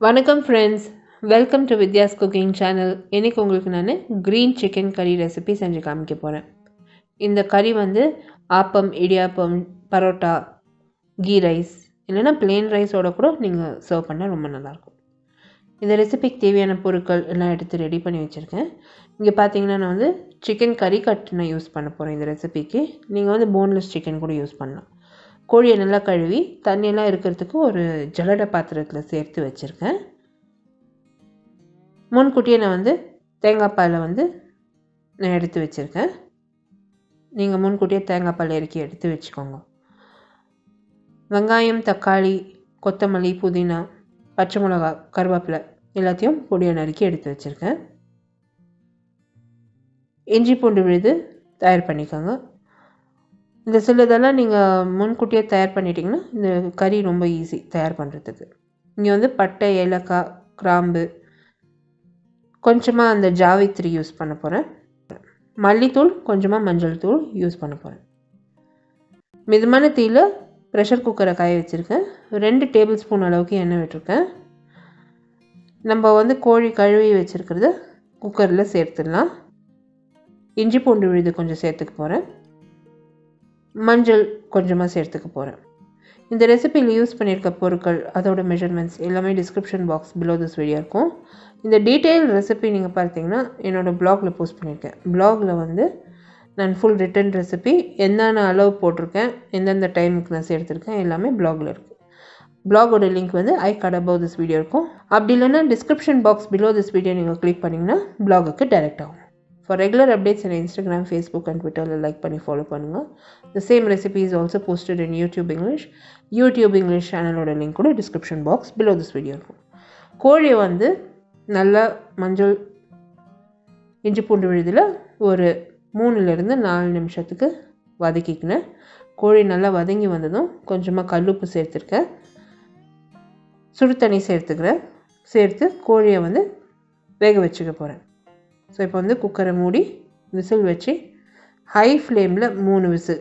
வணக்கம் friends, welcome to Vidya's cooking channel. இன்றைக்கி உங்களுக்கு நான் க்ரீன் சிக்கன் கறி ரெசிபி செஞ்சு காமிக்க போகிறேன். இந்த கறி ஆப்பம், இடியாப்பம், பரோட்டா, கீ ரைஸ் இல்லைனா பிளெயின் ரைஸோட கூட நீங்கள் சர்வ் பண்ணால் ரொம்ப நல்லாயிருக்கும். இந்த ரெசிபிக்கு தேவையான பொருட்கள் எல்லாம் எடுத்து ரெடி பண்ணி வச்சுருக்கேன். இங்கே பார்த்தீங்கன்னா நான் சிக்கன் கறி கட் நான் யூஸ் பண்ண போகிறேன். இந்த ரெசிபிக்கு நீங்கள் போன்லெஸ் சிக்கன் கூட யூஸ் பண்ணலாம். கோழியை நல்லா கழுவி தண்ணியெல்லாம் இருக்கிறதுக்கு ஒரு ஜல்லடை பாத்திரத்தில் சேர்த்து வச்சுருக்கேன். முன்கூட்டியே நான் தேங்காய் பாலை நான் எடுத்து வச்சுருக்கேன். நீங்கள் முன்கூட்டியே தேங்காய் பால் இறக்கி எடுத்து வச்சுக்கோங்க. வெங்காயம், தக்காளி, கொத்தமல்லி, புதினா, பச்சை மிளகா, கருவேப்பிலை எல்லாத்தையும் பொடியாக நறுக்கி எடுத்து வச்சுருக்கேன். இஞ்சி பூண்டு விழுது தயார் பண்ணிக்கோங்க. இந்த சிலதெல்லாம் நீங்கள் முன்கூட்டியே தயார் பண்ணிட்டீங்கன்னா இந்த கறி ரொம்ப ஈஸி தயார் பண்ணுறதுக்கு. இங்கே பட்டை, ஏலக்காய், கிராம்பு, கொஞ்சமாக அந்த ஜாவித்ரி யூஸ் பண்ண போகிறேன். மல்லித்தூள், கொஞ்சமாக மஞ்சள் தூள் யூஸ் பண்ண போகிறேன். மிதமான தீயில் ப்ரெஷர் குக்கரை காய வச்சுருக்கேன். 2 டேபிள் ஸ்பூன் அளவுக்கு எண்ணெய் விட்டுருக்கேன். நம்ம கோழி கழுவி வச்சுருக்கிறத குக்கரில் சேர்த்துடலாம். இஞ்சி பூண்டு விழுது கொஞ்சம் சேர்த்துக்க போகிறேன். மஞ்சள் கொஞ்சமாக சேர்த்துக்க போகிறேன். இந்த ரெசிபியில் யூஸ் பண்ணியிருக்க பொருட்கள், அதோட மெஷர்மெண்ட்ஸ் எல்லாமே description box below this video இருக்கும். இந்த டீட்டெயில் ரெசிபி நீங்கள் பார்த்தீங்கன்னா என்னோடய ப்ளாகில் போஸ்ட் பண்ணியிருக்கேன். ப்ளாகில் நான் ஃபுல் ரிட்டன் ரெசிபி என்னென்ன அளவு போட்டிருக்கேன், எந்தெந்த டைமுக்கு நான் சேர்த்துருக்கேன் எல்லாமே ப்ளாகில் இருக்குது. ப்ளாகோட லிங்க் ஐ கார்ட் அபவ் திஸ் வீடியோ இருக்கும். அப்படி இல்லைன்னா description box below this video நீங்கள் கிளிக் பண்ணிங்கன்னா ப்ளாகுக்கு டைரெக்ட் ஆகும். For regular updates on Instagram, Facebook and Twitter, like பண்ணி follow பண்ணுங்கள். The same recipe is also posted in YouTube English. YouTube English சேனலோட லிங்க் கூட description box below this video இருக்கும். கோழியை நல்லா மஞ்சள், இஞ்சி பூண்டு விழுதில் ஒரு 3லேருந்து 4 நிமிஷத்துக்கு வதக்கிக்கினேன். கோழி நல்லா வதங்கி வந்ததும் கொஞ்சமாக கல்லுப்பு சேர்த்துருக்கேன். சுடு தண்ணி சேர்த்துக்கிறேன். சேர்த்து கோழியை வேக வச்சுக்க போகிறேன். ஸோ இப்போ குக்கரை மூடி விசில் வச்சு ஹை ஃப்ளேமில் 3 விசில்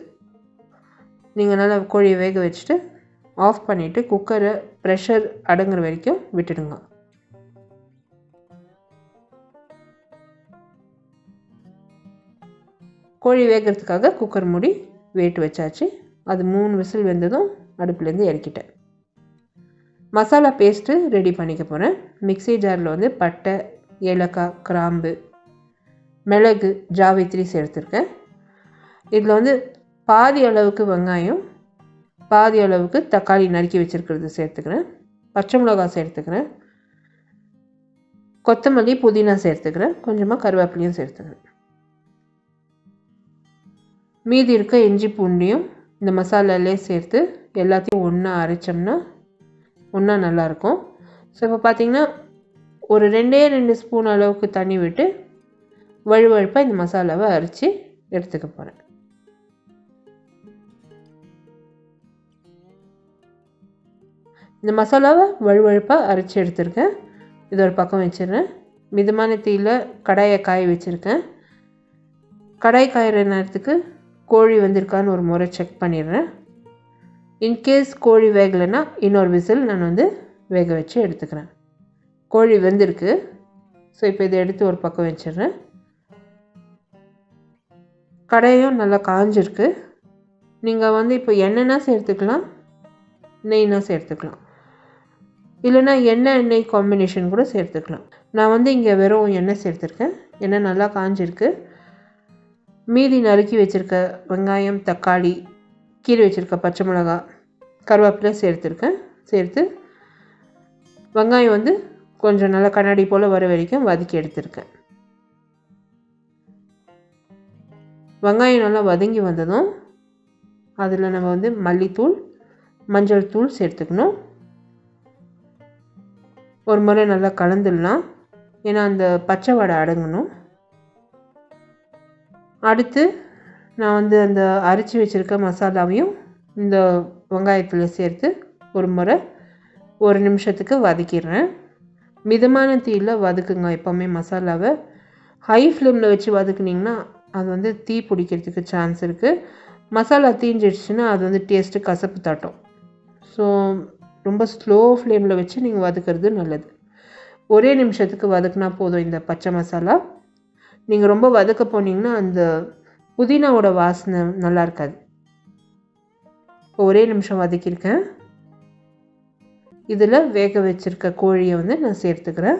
நீங்கள் நல்லா கோழியை வேக வச்சுட்டு ஆஃப் பண்ணிவிட்டு குக்கரை ப்ரெஷர் அடங்குற வரைக்கும் விட்டுடுங்க. கோழி வேகிறதுக்காக குக்கர் மூடி வெயிட் வச்சாச்சு. அது 3 விசில் வெந்ததும் அடுப்புலேருந்து இறக்கிட்டேன். மசாலா பேஸ்ட்டு ரெடி பண்ணிக்க போகிறேன். மிக்ஸி ஜாரில் பட்டை, ஏலக்காய், கிராம்பு, மிளகு, ஜாவித்ரி சேர்த்துருக்கேன். இதில் பாதி அளவுக்கு வெங்காயம், பாதி அளவுக்கு தக்காளி நறுக்கி வச்சுருக்கிறது சேர்த்துக்கிறேன். பச்சை மிளகாய் சேர்த்துக்கிறேன். கொத்தமல்லி, புதினா சேர்த்துக்கிறேன். கொஞ்சமாக கருவேப்பிலையும் சேர்த்துக்கிறேன். மீதி இருக்க இஞ்சி பூண்டையும் இந்த மசாலாலே சேர்த்து எல்லாத்தையும் ஒன்றா அரைச்சோம்னா ஒன்றா நல்லாயிருக்கும். ஸோ இப்போ பார்த்திங்கன்னா ஒரு 2 ஸ்பூன் அளவுக்கு தண்ணி விட்டு வழுவழுப்பாக இந்த மசாலாவை அரைச்சி எடுத்துக்க போகிறேன். இந்த மசாலாவை வழுவழுப்பாக அரைச்சி எடுத்துருக்கேன். இது ஒரு பக்கம் வச்சிடுறேன். மிதமான தீயில் கடாயை காய வச்சுருக்கேன். கடாய் காயிற நேரத்துக்கு கோழி வந்திருக்கான்னு ஒரு முறை செக் பண்ணிடுறேன். இன்கேஸ் கோழி வேகலைன்னா இன்னொரு விசில் நான் வேக வச்சு எடுத்துக்கிறேன். கோழி வெந்திருக்கு. ஸோ இப்போ இதை எடுத்து ஒரு பக்கம் வச்சிடுறேன். கடாயும் நல்லா காஞ்சிருக்கு. நீங்கள் இப்போ எண்ணெய்னா சேர்த்துக்கலாம், நெய்னா சேர்த்துக்கலாம், இல்லைனா எண்ணெய் காம்பினேஷன் கூட சேர்த்துக்கலாம். நான் இங்கே வெறும் எண்ணெய் சேர்த்துருக்கேன். எண்ணெய் நல்லா காஞ்சிருக்கு. மீதி நறுக்கி வச்சுருக்க வெங்காயம், தக்காளி, கீரை வச்சுருக்க பச்சை மிளகாய், கருவேப்பிலை சேர்த்துருக்கேன். சேர்த்து வெங்காயம் கொஞ்சம் நல்லா கண்ணாடி போல் வர வரைக்கும் வதக்கி எடுத்துருக்கேன். வெங்காயம் நல்லா வதங்கி வந்ததும் அதில் நம்ம மல்லித்தூள், மஞ்சள் தூள் சேர்த்துக்கணும். ஒரு முறை நல்லா கலந்துடலாம், ஏன்னா அந்த பச்சை வடை அடங்கணும். அடுத்து நான் அந்த அரைச்சி வச்சுருக்க மசாலாவையும் இந்த வெங்காயத்தில் சேர்த்து ஒரு முறை 1 நிமிஷத்துக்கு வதக்கிடுறேன். மிதமான தீயில் வதக்குங்க. எப்போவுமே மசாலாவை ஹை ஃப்ளேமில் வச்சு வதக்குனிங்கன்னா அது தீ பிடிக்கிறதுக்கு சான்ஸ் இருக்குது. மசாலா தீஞ்சிடுச்சுன்னா அது டேஸ்ட்டு கசப்பு தாட்டும். ஸோ ரொம்ப ஸ்லோ ஃப்ளேமில் வச்சு நீங்கள் வதக்கிறது நல்லது. ஒரே நிமிஷத்துக்கு வதக்குனா போதும் இந்த பச்சை மசாலா. நீங்கள் ரொம்ப வதக்க போனீங்கன்னா அந்த புதினாவோட வாசனை நல்லா இருக்காது. இப்போ ஒரே நிமிஷம் வதக்கியிருக்கேன். இதில் வேக வச்சுருக்க கோழியை வந்து நான் சேர்த்துக்கிறேன்.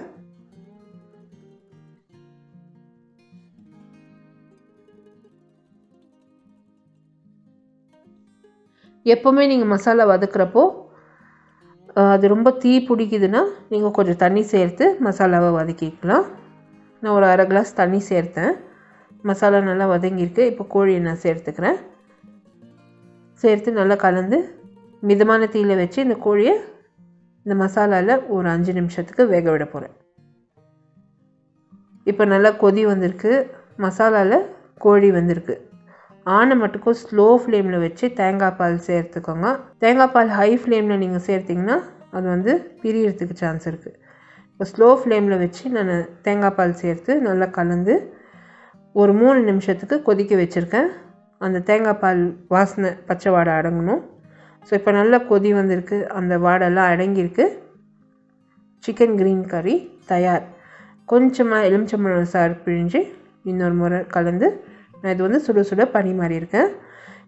எப்போவுமே நீங்கள் மசாலா வதக்குறப்போ அது ரொம்ப தீ பிடிக்குதுன்னா நீங்கள் கொஞ்சம் தண்ணி சேர்த்து மசாலாவை வதக்கிக்கலாம். நான் ஒரு அரை கிளாஸ் தண்ணி சேர்த்தேன். மசாலா நல்லா வதங்கியிருக்கு. இப்போ கோழியை நான் சேர்த்துக்கிறேன். சேர்த்து நல்லா கலந்து மிதமான தீயில் வச்சு இந்த கோழியை இந்த மசாலாவில் ஒரு 5 நிமிஷத்துக்கு வேக விட போகிறேன். இப்போ நல்லா கொதி வந்திருக்கு. மசாலாவில் கோழி வந்திருக்கு. ஆனை மட்டுக்கும் ஸ்லோ ஃப்ளேமில் வச்சு தேங்காய் பால் சேர்த்துக்கோங்க. தேங்காய் பால் ஹை ஃப்ளேமில் நீங்கள் சேர்த்திங்கன்னா அது வந்து பிரியறதுக்கு சான்ஸ் இருக்குது. இப்போ ஸ்லோ ஃப்ளேமில் வச்சு நான் தேங்காய் பால் சேர்த்து நல்லா கலந்து ஒரு 3 நிமிஷத்துக்கு கொதிக்க வச்சுருக்கேன். அந்த தேங்காய் பால் வாசனை பச்சை வாடை அடங்கணும். ஸோ இப்போ நல்லா கொதி வந்திருக்கு. அந்த வாடெல்லாம் அடங்கியிருக்கு. சிக்கன் க்ரீன் கறி தயார். கொஞ்சமாக எலுமிச்சம்பழம் சாறு பிழிஞ்சு இன்னொரு முறை கலந்து நான் இது வந்து சுட சுட பரிமாறியிருக்கேன்.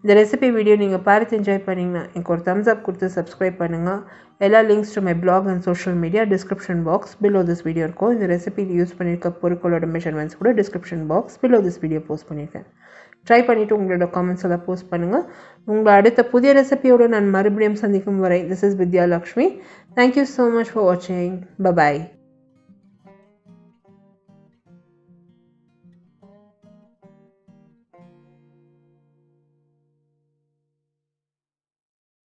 இந்த ரெசிபி வீடியோ நீங்கள் பார்த்து என்ஜாய் பண்ணிங்கன்னா எனக்கு ஒரு தம்ஸ் அப் கொடுத்து சப்ஸ்கிரைப் பண்ணுங்கள். எல்லா links to my blog and social media description box below this video இருக்கும். இந்த ரெசிபியில் யூஸ் பண்ணியிருக்க பொருட்களோட மெஷர்மெண்ட்ஸ் கூட description box below this video post பண்ணியிருக்கேன். ட்ரை பண்ணிவிட்டு உங்களோட காமெண்ட்ஸ் எல்லாம் போஸ்ட் பண்ணுங்கள். உங்களை அடுத்த புதிய ரெசிபியோடு நான் மறுபடியும் சந்திக்கும் வரை this is Vidya Lakshmi. Thank you so much for வாட்சிங். பை.